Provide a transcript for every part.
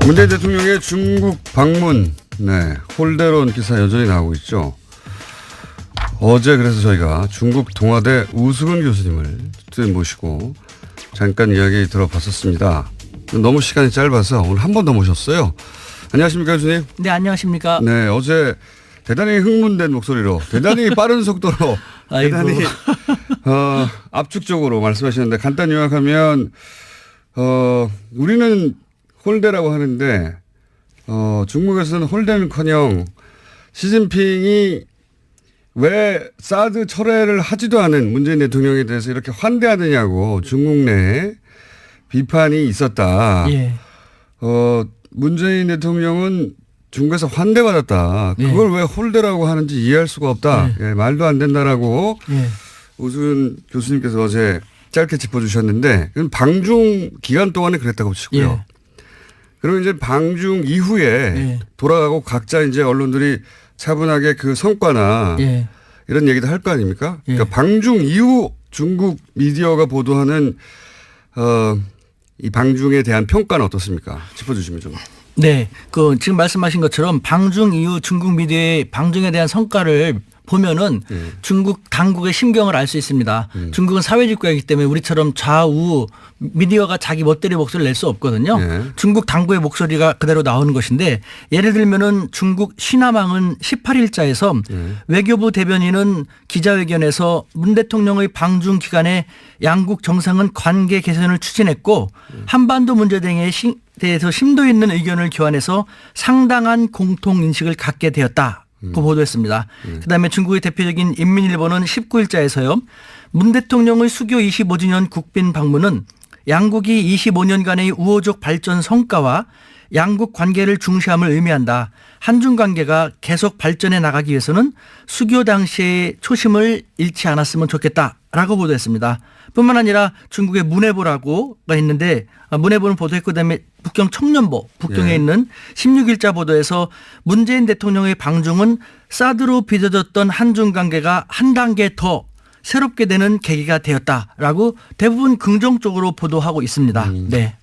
문재인 대통령의 중국 방문, 홀대론 기사 여전히 나오고 있죠. 어제 그래서 저희가 중국 동아대 우수근 교수님을 모시고 잠깐 이야기 들어봤었습니다. 너무 시간이 짧아서 오늘 한 번 더 모셨어요. 안녕하십니까, 교수님? 네, 안녕하십니까? 네, 어제 대단히 흥분된 목소리로, 대단히 빠른 속도로, 대단히 압축적으로 말씀하셨는데 간단히 요약하면 우리는 홀대라고 하는데 중국에서는 홀대는커녕 시진핑이 왜 사드 철회를 하지도 않은 문재인 대통령에 대해서 이렇게 환대하느냐고 중국 내에 비판이 있었다. 예. 문재인 대통령은 중국에서 환대받았다. 그걸 왜 홀대라고 하는지 이해할 수가 없다. 예, 말도 안 된다라고 우수근 교수님께서 어제 짧게 짚어주셨는데 그건 방중 기간 동안에 그랬다고 치고요. 그러면 이제 방중 이후에 돌아가고 각자 이제 언론들이 차분하게 그 성과나 이런 얘기도 할 거 아닙니까? 그러니까 방중 이후 중국 미디어가 보도하는 이 방중에 대한 평가는 어떻습니까? 짚어주시면 좀. 네, 지금 말씀하신 것처럼 방중 이후 중국 미디어의 방중에 대한 성과를 보면은 중국 당국의 심경을 알 수 있습니다. 중국은 사회주의 국가이기 때문에 우리처럼 좌우 미디어가 자기 멋대로 목소리를 낼 수 없거든요. 중국 당국의 목소리가 그대로 나오는 것인데 예를 들면은 중국 시나망은 18일자에서 외교부 대변인은 기자회견에서 문 대통령의 방중 기간에 양국 정상은 관계 개선을 추진했고 한반도 문제 등에 대해서 심도 있는 의견을 교환해서 상당한 공통인식을 갖게 되었다. 고 보도했습니다. 그다음에 중국의 대표적인 인민일보는 19일자에서요. 문 대통령의 수교 25주년 국빈 방문은 양국이 25년간의 우호적 발전 성과와 양국 관계를 중시함을 의미한다. 한중 관계가 계속 발전해 나가기 위해서는 수교 당시의 초심을 잃지 않았으면 좋겠다라고 보도했습니다. 뿐만 아니라 중국의 문해보라고가 있는데 문해보는 보도했고 그다음에 북경 청년보 북경에 있는 16일자 보도에서 문재인 대통령의 방중은 사드로 빚어졌던 한중 관계가 한 단계 더 새롭게 되는 계기가 되었다라고 대부분 긍정적으로 보도하고 있습니다. 네.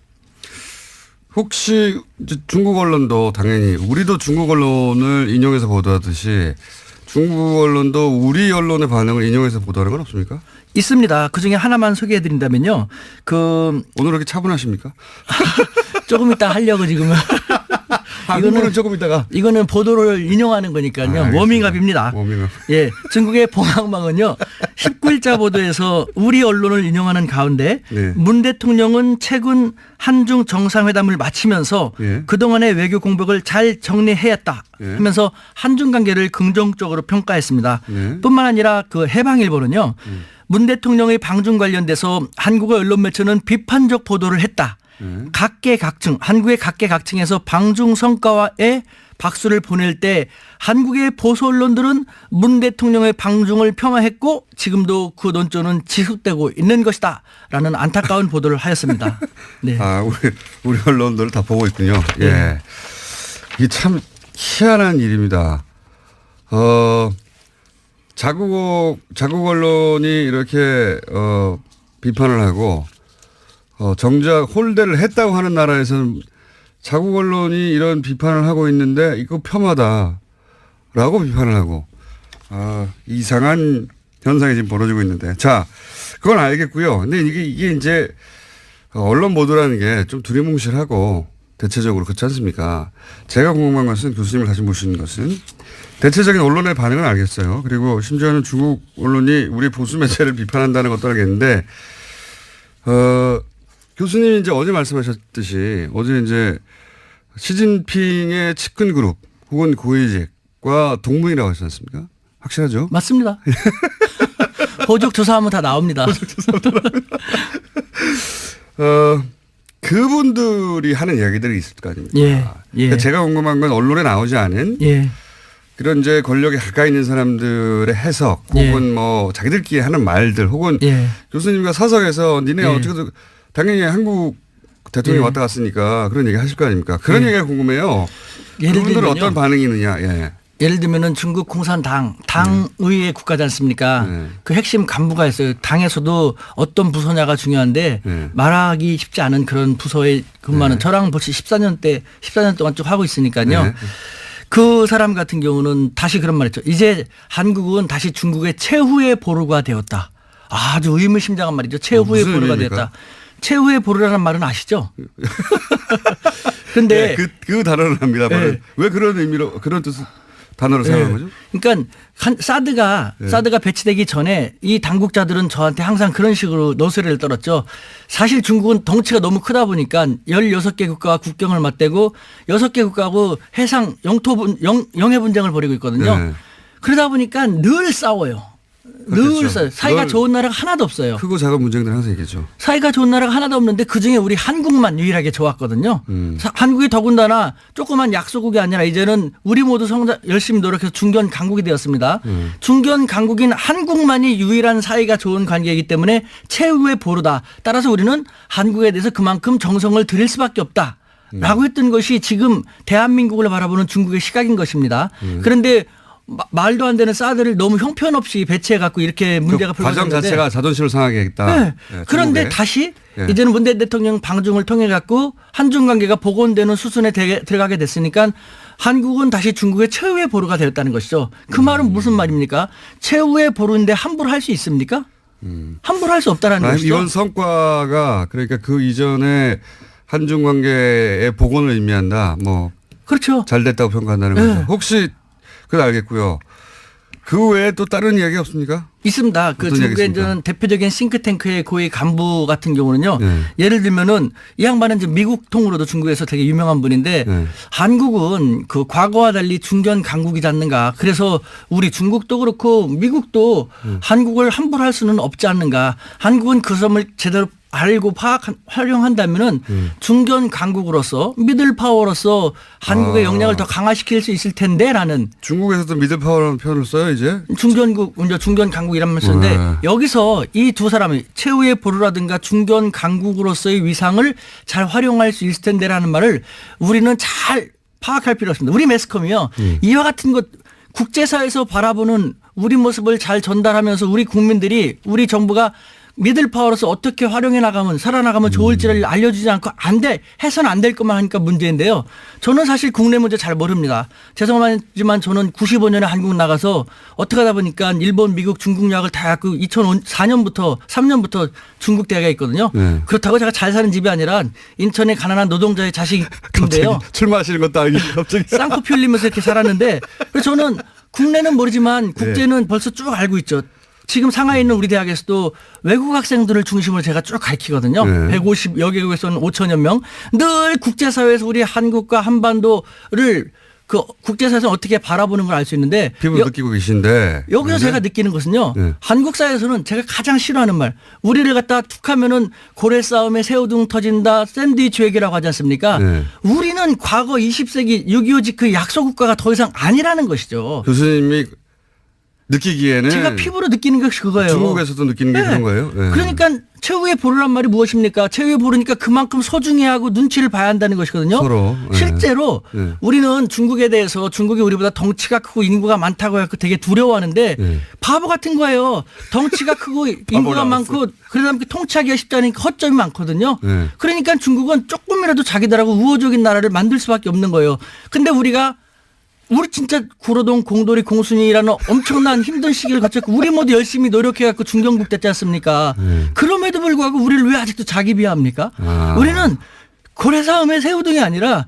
혹시 중국 언론도 당연히 우리도 중국 언론을 인용해서 보도하듯이 중국 언론도 우리 언론의 반응을 인용해서 보도하는 건 없습니까? 있습니다. 그중에 하나만 소개해 드린다면요. 오늘 이렇게 차분하십니까? 조금 이따 하려고 지금은. 이거는 조금 이따가. 이거는 보도를 인용하는 거니까요. 워밍업입니다. 워밍업. 예. 중국의 봉황망은요. 19일자 보도에서 우리 언론을 인용하는 가운데 문 대통령은 최근 한중 정상회담을 마치면서 그동안의 외교 공백을 잘 정리해왔다 하면서 한중 관계를 긍정적으로 평가했습니다. 뿐만 아니라 해방일보는요. 문 대통령의 방중 관련돼서 한국의 언론 매체는 비판적 보도를 했다. 각계각층 한국의 각계각층에서 방중 성과에 박수를 보낼 때 한국의 보수 언론들은 문 대통령의 방중을 평화했고 지금도 그 논조는 지속되고 있는 것이다라는 안타까운 보도를 하였습니다. 네. 우리 언론들 다 보고 있군요. 예, 이게 참 희한한 일입니다. 자국 언론이 이렇게 비판을 하고 정작 홀대를 했다고 하는 나라에서는 자국 언론이 이런 비판을 하고 있는데 이거 폄하다라고 비판을 하고 이상한 현상이 지금 벌어지고 있는데 자 그건 알겠고요. 근데 이게 이제 언론 보도라는 게 좀 두리뭉실하고 대체적으로 그렇지 않습니까? 제가 궁금한 것은 교수님을 다시 모시는 것은 대체적인 언론의 반응은 알겠어요. 그리고 심지어는 중국 언론이 우리 보수 매체를 비판한다는 것도 알겠는데 교수님이 이제 어제 말씀하셨듯이 어제 이제 시진핑의 측근 그룹 혹은 고위직과 동문이라고 하셨지 않습니까? 확실하죠? 맞습니다. 호적 조사하면 다 나옵니다. 그분들이 하는 이야기들이 있을 거 아닙니까? 그러니까 제가 궁금한 건 언론에 나오지 않은 그런 이제 권력에 가까이 있는 사람들의 해석 혹은 뭐 자기들끼리 하는 말들 혹은 교수님과 사석에서 니네 어떻게 당연히 한국 대통령이 왔다 갔으니까 그런 얘기 하실 거 아닙니까? 그런 얘기가 궁금해요. 그분들은 어떤 반응이 있느냐. 예를 들면은 중국 공산당 당의회 국가지 않습니까? 네. 그 핵심 간부가 있어요. 당에서도 어떤 부서냐가 중요한데 네. 말하기 쉽지 않은 그런 부서에 근무하는 저랑 벌써 14년 동안 쭉 하고 있으니까요. 네. 그 사람 같은 경우는 다시 그런 말 했죠. 이제 한국은 다시 중국의 최후의 보루가 되었다. 아주 의미심장한 말이죠. 최후의 무슨 보루가 의미입니까? 되었다. 최후의 보루라는 말은 아시죠? 그런데 네, 그 단어를 합니다. 네. 왜 그런 의미로 그런 뜻 단어를 사용한 거죠? 그러니까 사드가 배치되기 전에 이 당국자들은 저한테 항상 그런 식으로 노래를 떨었죠. 사실 중국은 덩치가 너무 크다 보니까 16개 국가와 국경을 맞대고 6개 국가하고 해상 영해 분쟁을 벌이고 있거든요. 네. 그러다 보니까 늘 싸워요. 그렇겠죠. 늘 싸워요. 사이가 늘 좋은 나라가 하나도 없어요. 크고 작은 문제들은 항상 있겠죠. 사이가 좋은 나라가 하나도 없는데 그중에 우리 한국만 유일하게 좋았거든요. 한국이 더군다나 조그만 약소국이 아니라 이제는 우리 모두 열심히 노력해서 중견 강국이 되었습니다. 중견 강국인 한국만이 유일한 사이가 좋은 관계이기 때문에 최후의 보루다. 따라서 우리는 한국에 대해서 그만큼 정성을 들일 수밖에 없다. 라고 했던 것이 지금 대한민국을 바라보는 중국의 시각인 것입니다. 그런데 말도 안 되는 사드를 너무 형편없이 배치해 갖고 이렇게 문제가 그 과정 불거졌는데 자체가 자존심을 상하게 했다. 네. 네, 그런데 중국에. 다시 네. 이제는 문재인 대통령 방중을 통해 갖고 한중 관계가 복원되는 수순에 들어가게 됐으니까 한국은 다시 중국의 최후의 보루가 되었다는 것이죠. 그 말은 무슨 말입니까? 최후의 보루인데 함부로 할 수 있습니까? 함부로 할 수 없다는 것이죠. 이번 성과가 그러니까 그 이전에 한중 관계의 복원을 의미한다. 뭐 그렇죠. 잘 됐다고 평가한다는 네. 거죠. 혹시 그건 알겠고요. 그 외에 또 다른 이야기 없습니까? 있습니다. 그 어떤 중국의 얘기겠습니까? 저는 대표적인 싱크탱크의 고위 간부 같은 경우는요. 네. 예를 들면은 이 양반은 이제 미국 통으로도 중국에서 되게 유명한 분인데 네. 한국은 그 과거와 달리 중견 강국이지 않는가. 그래서 우리 중국도 그렇고 미국도 한국을 함부로 할 수는 없지 않는가. 한국은 그 점을 제대로 알고 활용한다면은 중견 강국으로서 미들 파워로서 한국의 역량을 더 강화시킬 수 있을 텐데라는 중국에서도 미들파워라는 표현을 써요 이제. 중견 강국이라는 말 쓰는데 네. 여기서 이 두 사람이 최후의 보루라든가 중견 강국으로서의 위상을 잘 활용할 수 있을 텐데라는 말을 우리는 잘 파악할 필요가 있습니다. 우리 매스컴이요. 이와 같은 것 국제사회에서 바라보는 우리 모습을 잘 전달하면서 우리 국민들이 우리 정부가 미들파워로서 어떻게 활용해 나가면 살아나가면 좋을지를 알려주지 않고 해서는 안 될 것만 하니까 문제인데요. 저는 사실 국내 문제 잘 모릅니다. 죄송하지만 저는 95년에 한국 나가서 어떻게 하다 보니까 일본, 미국, 중국 유학을 다 갖고 2004년부터 3년부터 중국 대학에 있거든요. 네. 그렇다고 제가 잘 사는 집이 아니라 인천의 가난한 노동자의 자식인데요. 출마하시는 것도 아니고 갑자기. 쌍코피 흘리면서 이렇게 살았는데 그래서 저는 국내는 모르지만 국제는 벌써 쭉 알고 있죠. 지금 상하이에 있는 우리 대학에서도 외국 학생들을 중심으로 제가 쭉 가르치거든요. 네. 150여 개국에서는 5천여 명. 늘 국제사회에서 우리 한국과 한반도를 그 국제사회에서 어떻게 바라보는 걸 알 수 있는데 피부 느끼고 계신데. 여기서 네. 제가 느끼는 것은요. 네. 한국 사회에서는 제가 가장 싫어하는 말. 우리를 갖다 툭 하면은 고래 싸움에 새우등 터진다. 샌드위치 외교라고 하지 않습니까? 네. 우리는 과거 20세기 6.25 그 약소국가가 더 이상 아니라는 것이죠. 교수님이 느끼기에는 제가 피부로 느끼는 것이 그거예요. 중국에서도 느끼는 게 네. 그런 거예요. 네. 그러니까 최후의 보루란 말이 무엇입니까? 최후의 보루니까 그만큼 소중히 하고 눈치를 봐야 한다는 것이거든요. 서로. 네. 실제로 네. 우리는 중국에 대해서 중국이 우리보다 덩치가 크고 인구가 많다고 해서 되게 두려워하는데 네. 바보 같은 거예요. 덩치가 크고 인구가 많고 그러다 보니까 통치하기가 쉽지 않으니까 허점이 많거든요. 네. 그러니까 중국은 조금이라도 자기들하고 우호적인 나라를 만들 수밖에 없는 거예요. 근데 우리 진짜 구로동 공돌이 공순이라는 엄청난 힘든 시기를 거쳤고 우리 모두 열심히 노력해갖고 중견국 됐지 않습니까? 그럼에도 불구하고 우리를 왜 아직도 자기 비하합니까? 우리는 고래싸움의 새우등이 아니라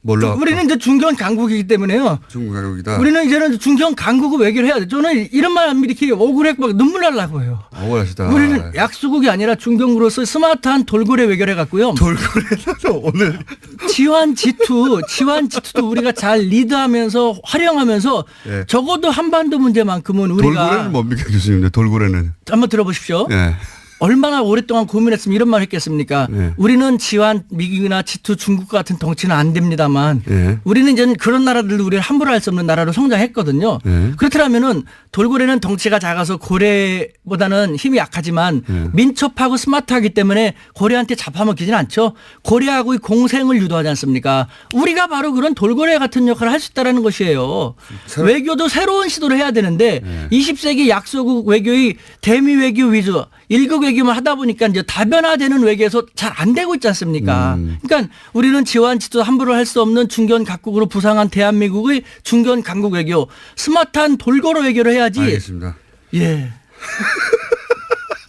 몰라. 우리는 이제 중견 강국이기 때문에요. 중국 가격이다. 우리는 이제는 중견 강국을 외교를 해야 돼. 저는 이런 말 하면 이렇게 억울해 막 눈물 날라고 해요. 억울하시다. 우리는 약소국이 아니라 중견국으로서 스마트한 돌고래 외교를 해갖고요. 돌고래도 오늘 지환 G2도 우리가 잘 리드하면서 활용하면서 네. 적어도 한반도 문제만큼은 우리가 돌고래는 뭡니까 교수님? 돌고래는. 한번 들어보십시오. 네. 얼마나 오랫동안 고민했으면 이런 말 했겠습니까? 네. 우리는 지한 미국이나 G2 중국과 같은 덩치는 안 됩니다만 네. 우리는 이제 그런 나라들도 우리를 함부로 할 수 없는 나라로 성장했거든요. 네. 그렇더라면은 돌고래는 덩치가 작아서 고래보다는 힘이 약하지만 민첩하고 스마트하기 때문에 고래한테 잡아먹히진 않죠. 고래하고의 공생을 유도하지 않습니까? 우리가 바로 그런 돌고래 같은 역할을 할 수 있다는 것이에요. 외교도 새로운 시도를 해야 되는데 20세기 약소국 외교의 대미 외교 위주 1국 외교만 하다 보니까 이제 다변화되는 외교에서 잘 안 되고 있지 않습니까? 그러니까 우리는 지원 지도 함부로 할 수 없는 중견 각국으로 부상한 대한민국의 중견 강국 외교, 스마트한 돌고래 외교를 해야지. 알겠습니다. 예.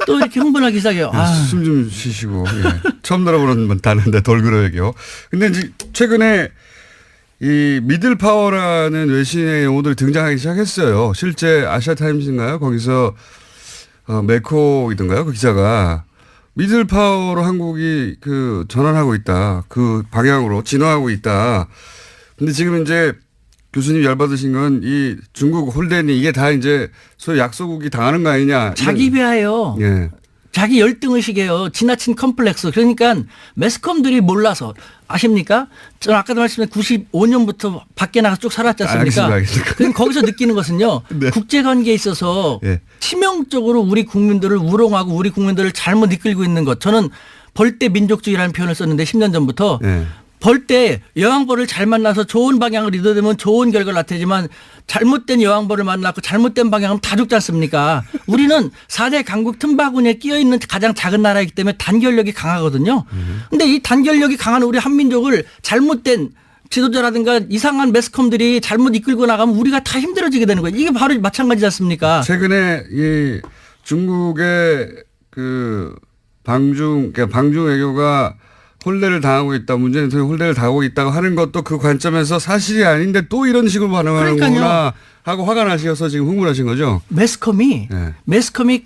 또 이렇게 흥분하기 시작해요. 숨 좀 쉬시고. 예. 처음 들어보는 단어인데 돌고래 외교. 근데 이제 최근에 이 미들 파워라는 외신의 용어들이 등장하기 시작했어요. 실제 아시아타임스인가요? 거기서 메코이던가요? 그 기자가 미들 파워로 한국이 그 전환하고 있다. 그 방향으로 진화하고 있다. 근데 지금 이제 교수님 열받으신 건 이 중국 홀덴이 이게 다 이제 소위 약소국이 당하는 거 아니냐. 자기 비하예요. 예. 자기 열등의식이에요. 지나친 컴플렉스. 그러니까 매스컴들이 몰라서 아십니까? 저는 아까도 말씀드린 95년부터 밖에 나가서 쭉 살았지 않습니까? 알겠습니다. 그럼 거기서 느끼는 것은요. 네. 국제관계에 있어서 예. 치명적으로 우리 국민들을 우롱하고 우리 국민들을 잘못 이끌고 있는 것. 저는 벌떼 민족주의라는 표현을 썼는데 10년 전부터 예. 벌떼 여왕벌을 잘 만나서 좋은 방향을 이뤄내면 좋은 결과를 나타내지만 잘못된 여왕벌을 만나고 잘못된 방향은 다 죽지 않습니까? 우리는 4대 강국 틈바구니에 끼어있는 가장 작은 나라이기 때문에 단결력이 강하거든요. 그런데 이 단결력이 강한 우리 한민족을 잘못된 지도자라든가 이상한 매스컴들이 잘못 이끌고 나가면 우리가 다 힘들어지게 되는 거예요. 이게 바로 마찬가지지 않습니까? 최근에 이 중국의 그 그러니까 방중 외교가 홀대를 당하고 있다. 문재인 대통령이 홀대를 당하고 있다고 하는 것도 그 관점에서 사실이 아닌데 또 이런 식으로 반응하는구나 하고 화가 나셔서 지금 흥분하신 거죠? 매스컴이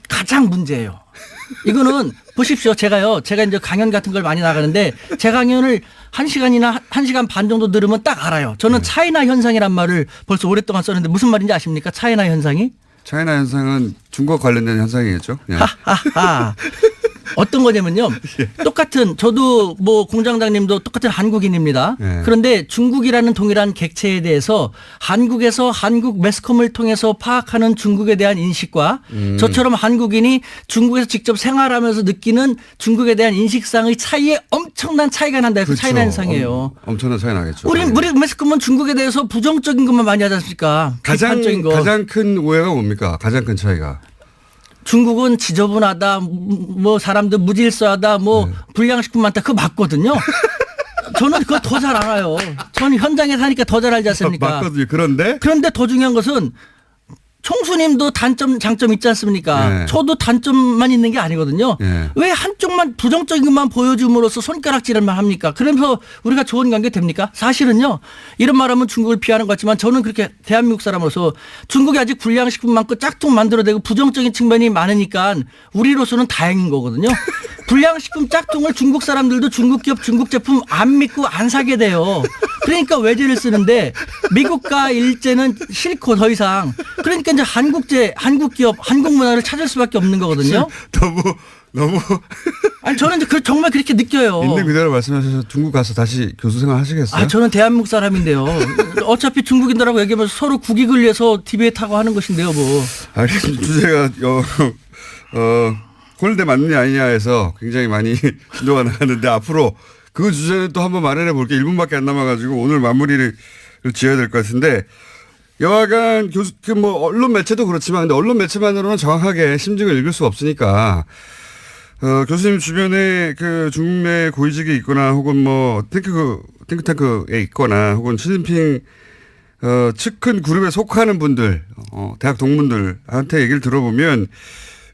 가장 문제예요. 이거는 보십시오. 제가 이제 강연 같은 걸 많이 나가는데 제 강연을 1시간이나 1시간 반 정도 들으면 딱 알아요. 저는 차이나 현상이란 말을 벌써 오랫동안 썼는데 무슨 말인지 아십니까? 차이나 현상이? 차이나 현상은 중국 관련된 현상이겠죠. 예. 어떤 거냐면요. 똑같은 저도 뭐 공장장님도 똑같은 한국인입니다. 네. 그런데 중국이라는 동일한 객체에 대해서 한국에서 한국 매스컴을 통해서 파악하는 중국에 대한 인식과 저처럼 한국인이 중국에서 직접 생활하면서 느끼는 중국에 대한 인식상의 차이에 엄청난 차이가 난다 해서 그렇죠. 차이나 현상이에요. 엄청난 차이 나겠죠. 우리 매스컴은 중국에 대해서 부정적인 것만 많이 하지 않습니까? 비판적인 거. 가장 큰 오해가 뭡니까? 가장 큰 차이가. 중국은 지저분하다, 뭐 사람들 무질서하다, 뭐 불량식품 많다. 그거 맞거든요. 저는 그거 더 잘 알아요. 저는 현장에 사니까 더 잘 알지 않습니까? 맞거든요. 그런데 더 중요한 것은 총수님도 단점, 장점 있지 않습니까? 네. 저도 단점만 있는 게 아니거든요. 네. 왜 한쪽만 부정적인 것만 보여줌으로써 손가락질만 합니까? 그러면서 우리가 좋은 관계 됩니까? 사실은요. 이런 말하면 중국을 피하는 것 같지만 저는 그렇게 대한민국 사람으로서 중국이 아직 불량식품 많고 짝퉁 만들어내고 부정적인 측면이 많으니까 우리로서는 다행인 거거든요. 불량식품 짝퉁을 중국 사람들도 중국 기업 중국 제품 안 믿고 안 사게 돼요. 그러니까 외제를 쓰는데 미국과 일제는 싫고 더 이상. 그러니까 이제 한국 기업, 한국 문화를 찾을 수밖에 없는 거거든요. 너무 아니 저는 이제 정말 그렇게 느껴요. 있는 그대로 말씀하셔서 중국 가서 다시 교수 생활 하시겠어요? 저는 대한민국 사람인데요. 어차피 중국인들하고 얘기하면서 서로 국익을 위해서 디베이트하고 하는 것인데요, 뭐. 알겠습니다. 주제가 홀대 맞느냐 아니냐에서 굉장히 많이 진도가 나갔는데 앞으로 그 주제는 또 한번 마련해 볼게요. 1분밖에 안 남아가지고 오늘 마무리를 지어야 될 것 같은데 여하간 언론 매체도 그렇지만 근데 언론 매체만으로는 정확하게 심증을 읽을 수 없으니까 교수님 주변에 그 중국 내 고위직이 있거나 혹은 뭐 탱크탱크에 있거나 혹은 시진핑 측근 그룹에 속하는 분들 대학 동문들한테 얘기를 들어보면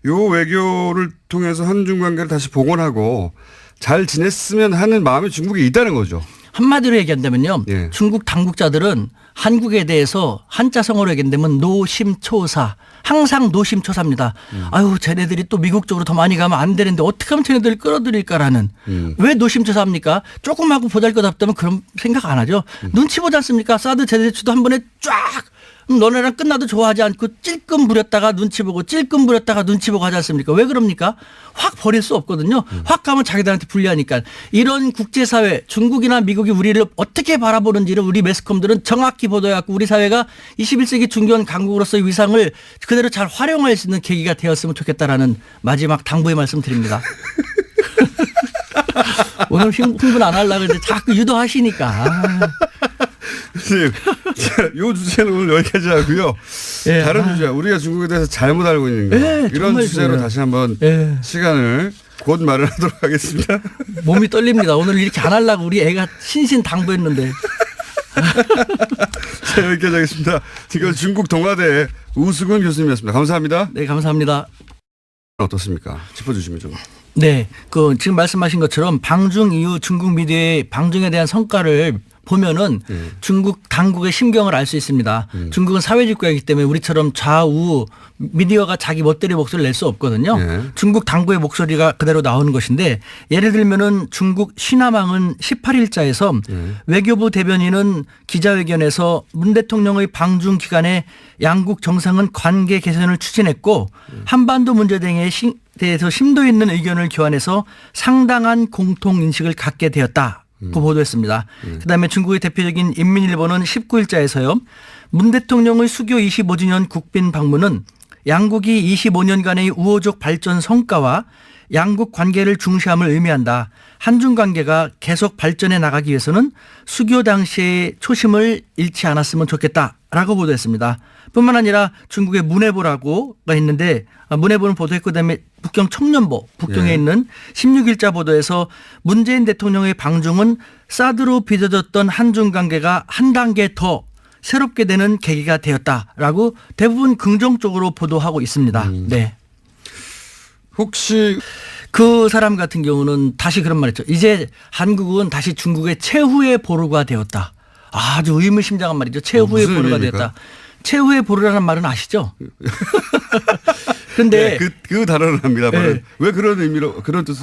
요 외교를 통해서 한중 관계를 다시 복원하고 잘 지냈으면 하는 마음이 중국에 있다는 거죠. 한마디로 얘기한다면요. 예. 중국 당국자들은 한국에 대해서 한자성어로 얘기한다면 노심초사. 항상 노심초사입니다. 아유 쟤네들이 또 미국 쪽으로 더 많이 가면 안 되는데 어떻게 하면 쟤네들을 끌어들일까라는. 왜 노심초사합니까? 조금 하고 보잘것없다면 그런 생각 안 하죠. 눈치 보지 않습니까? 사드 제대치도 한 번에 쫙 너네랑 끝나도 좋아하지 않고 찔끔 부렸다가 눈치 보고 찔끔 부렸다가 눈치 보고 하지 않습니까? 왜 그럽니까? 확 버릴 수 없거든요. 확 가면 자기들한테 불리하니까. 이런 국제사회 중국이나 미국이 우리를 어떻게 바라보는지를 우리 매스컴들은 정확히 보도해갖고 우리 사회가 21세기 중견 강국으로서의 위상을 그대로 잘 활용할 수 있는 계기가 되었으면 좋겠다라는 마지막 당부의 말씀 드립니다. 오늘 흥분 안 하려고 했는데 자꾸 유도하시니까. 선생님, 이 주제는 오늘 여기까지 하고요. 예, 다른 주제, 우리가 중국에 대해서 잘못 알고 있는 거. 예, 이런 주제로 그래요. 다시 한번 예. 시간을 곧 마련하도록 하겠습니다. 몸이 떨립니다. 오늘 이렇게 안 하려고 우리 애가 신신당부했는데. 자, 여기까지 하겠습니다. 지금 중국 동아대 우수근 교수님이었습니다. 감사합니다. 네, 감사합니다. 어떻습니까? 짚어주시면 좀. 네, 지금 말씀하신 것처럼 방중 이후 중국 미디어의 방중에 대한 성과를 보면은 중국 당국의 심경을 알 수 있습니다. 중국은 사회주의 국가이기 때문에 우리처럼 좌우 미디어가 자기 멋대로 목소리를 낼 수 없거든요. 중국 당국의 목소리가 그대로 나오는 것인데 예를 들면은 중국 시나망은 18일자에서 외교부 대변인은 기자회견에서 문 대통령의 방중 기간에 양국 정상은 관계 개선을 추진했고 한반도 문제 등에 대해서 심도 있는 의견을 교환해서 상당한 공통 인식을 갖게 되었다. 고 보도했습니다. 그다음에 중국의 대표적인 인민일보는 19일자에서요. 문 대통령의 수교 25주년 국빈 방문은 양국이 25년간의 우호적 발전 성과와 양국 관계를 중시함을 의미한다. 한중 관계가 계속 발전해 나가기 위해서는 수교 당시의 초심을 잃지 않았으면 좋겠다라고 보도했습니다. 뿐만 아니라 중국의 문해보라고가 있는데 문해보는 보도했고 그다음에 북경 청년보 북경에 있는 16일자 보도에서 문재인 대통령의 방중은 사드로 빚어졌던 한중 관계가 한 단계 더 새롭게 되는 계기가 되었다라고 대부분 긍정적으로 보도하고 있습니다. 네. 혹시 그 사람 같은 경우는 다시 그런 말 했죠. 이제 한국은 다시 중국의 최후의 보루가 되었다. 아주 의미심장한 말이죠. 최후의 보루가 의미입니까? 되었다. 최후의 보루라는 말은 아시죠? 그런데 네, 그 단어를 합니다. 네. 왜 그런 의미로 그런 뜻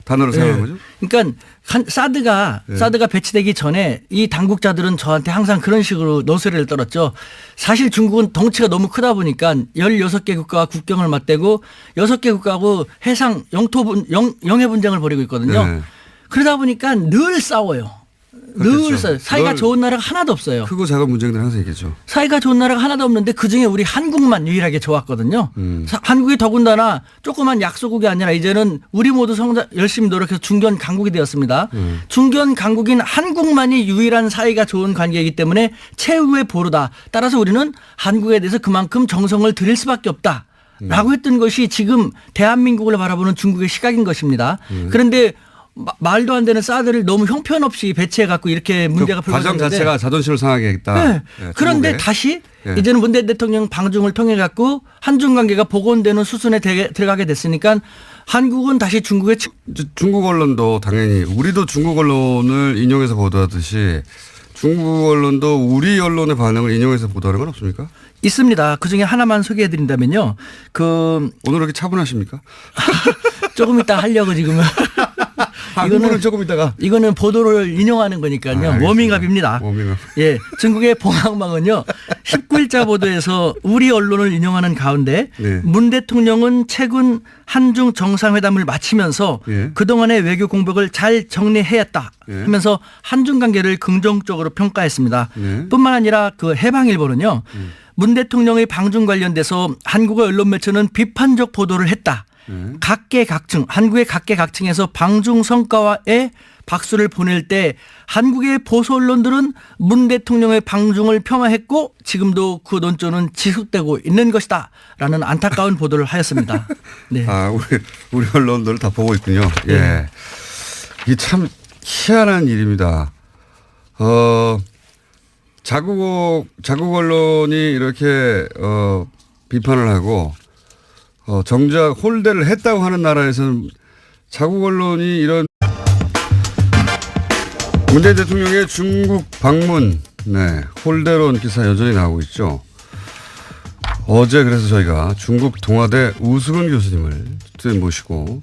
단어로 사용한 거죠? 그러니까 사드가 배치되기 전에 이 당국자들은 저한테 항상 그런 식으로 노래를 떨었죠. 사실 중국은 덩치가 너무 크다 보니까 16개 국가와 국경을 맞대고 6개 국가하고 해상 영해 분쟁을 벌이고 있거든요. 네. 그러다 보니까 늘 싸워요. 그렇겠죠. 늘 싸워요. 사이가 좋은 나라가 하나도 없어요. 크고 작은 문제들은 항상 있겠죠. 사이가 좋은 나라가 하나도 없는데 그중에 우리 한국만 유일하게 좋았거든요. 한국이 더군다나 조그만 약소국이 아니라 이제는 우리 모두 열심히 노력해서 중견 강국이 되었습니다. 중견 강국인 한국만이 유일한 사이가 좋은 관계이기 때문에 최후의 보루다. 따라서 우리는 한국에 대해서 그만큼 정성을 들일 수밖에 없다. 라고 했던 것이 지금 대한민국을 바라보는 중국의 시각인 것입니다. 그런데 말도 안 되는 사드를 너무 형편없이 배치해갖고 이렇게 문제가 그 과정 불거졌는데 자체가 자존심을 상하게 했다. 네. 네, 그런데 중국에. 다시 네. 이제는 문재인 대통령 방중을 통해 갖고 한중 관계가 복원되는 수순에 들어가게 됐으니까 한국은 다시 중국의 중국 언론도 당연히 우리도 중국 언론을 인용해서 보도하듯이 중국 언론도 우리 언론의 반응을 인용해서 보도하는 건 없습니까? 있습니다. 그중에 하나만 소개해드린다면요. 오늘 이렇게 차분하십니까? 조금 이따 하려고 지금은. 이거는 조금 이따가. 이거는 보도를 인용하는 거니까요. 알겠습니다. 워밍업입니다. 워밍업. 예, 중국의 봉황망은요. 19일자 보도에서 우리 언론을 인용하는 가운데 네. 문 대통령은 최근 한중 정상회담을 마치면서 예. 그동안의 외교 공백을 잘 정리해왔다 예. 하면서 한중 관계를 긍정적으로 평가했습니다. 네. 뿐만 아니라 그 해방일보는요. 문 대통령의 방중 관련돼서 한국의 언론 매체는 비판적 보도를 했다. 각계각층 한국의 각계각층에서 방중 성과에 박수를 보낼 때 한국의 보수 언론들은 문 대통령의 방중을 평화했고 지금도 그 논조는 지속되고 있는 것이다라는 안타까운 보도를 하였습니다. 네. 아, 우리 언론들 다 보고 있군요. 예. 이게 참 희한한 일입니다. 자국 언론이 이렇게 비판을 하고 정작 홀대를 했다고 하는 나라에서는 자국 언론이 이런 문재인 대통령의 중국 방문, 네, 홀대론 기사 여전히 나오고 있죠. 어제 그래서 저희가 중국 동아대 우수근 교수님을 모시고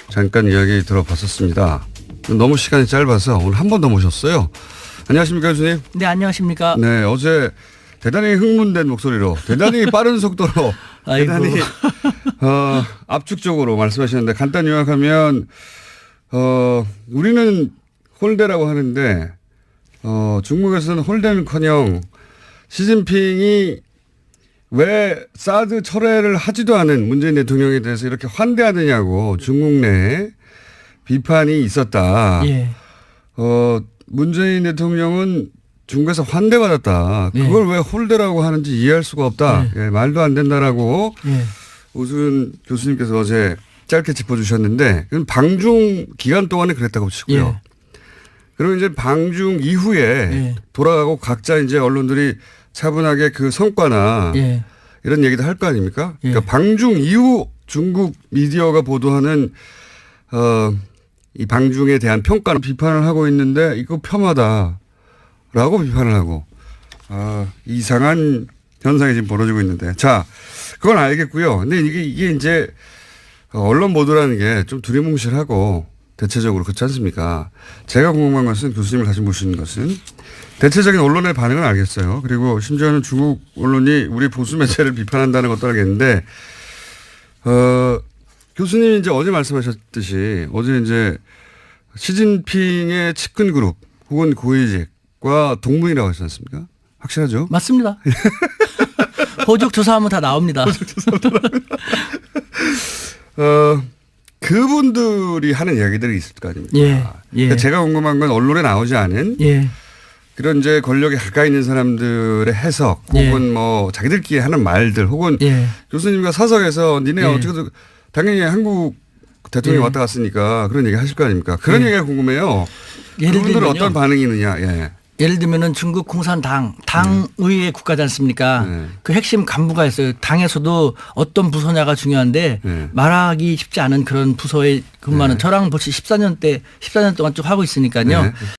잠깐 이야기 들어봤었습니다. 너무 시간이 짧아서 오늘 한 번 더 모셨어요. 안녕하십니까 교수님. 네, 안녕하십니까. 네, 어제 대단히 흥분된 목소리로 대단히 빠른 속도로 아이고. 대단히 압축적으로 말씀하셨는데 간단히 요약하면 우리는 홀대라고 하는데 중국에서는 홀대는커녕 시진핑이 왜 사드 철회를 하지도 않은 문재인 대통령에 대해서 이렇게 환대하느냐고 중국 내에 비판이 있었다. 예. 문재인 대통령은 중국에서 환대받았다. 예. 그걸 왜 홀대라고 하는지 이해할 수가 없다. 예, 말도 안 된다라고 예. 오순 교수님께서 어제 짧게 짚어주셨는데 그건 방중 기간 동안에 그랬다고 치고요. 예. 그리고 이제 방중 이후에 예. 돌아가고 각자 이제 언론들이 차분하게 그 성과나 예. 이런 얘기도 할 거 아닙니까? 예. 그러니까 방중 이후 중국 미디어가 보도하는 이 방중에 대한 평가는 비판을 하고 있는데 이거 폄하다라고 비판을 하고 이상한 현상이 지금 벌어지고 있는데 자 그건 알겠고요. 근데 이게 이제 언론 보도라는 게 좀 두리뭉실하고 대체적으로 그렇지 않습니까? 제가 궁금한 것은 교수님을 다시 모시는 것은 대체적인 언론의 반응은 알겠어요. 그리고 심지어는 중국 언론이 우리 보수 매체를 비판한다는 것도 알겠는데 교수님이 이제 어제 말씀하셨듯이 어제 이제 시진핑의 측근 그룹 혹은 고위직과 동문이라고 하셨지 않습니까? 확실하죠? 맞습니다. 호적 조사하면 다 나옵니다. 그분들이 하는 이야기들이 있을 거 아닙니까? 예. 예. 그러니까 제가 궁금한 건 언론에 나오지 않은 예. 그런 이제 권력에 가까이 있는 사람들의 해석 혹은 예. 뭐 자기들끼리 하는 말들 혹은 예. 교수님과 사석에서 니네 예. 어떻게 당연히 한국 대통령이 예. 왔다 갔으니까 그런 얘기 하실 거 아닙니까? 그런 예. 얘기가 궁금해요. 예를 그분들은 들면요. 어떤 반응이 있느냐. 예. 예를 들면은 중국 공산당 당의회 국가지 않습니까? 네. 그 핵심 간부가 있어요. 당에서도 어떤 부서냐가 중요한데 네. 말하기 쉽지 않은 그런 부서에 근무하는 네. 저랑 벌써 14년 동안 쭉 하고 있으니까요. 네.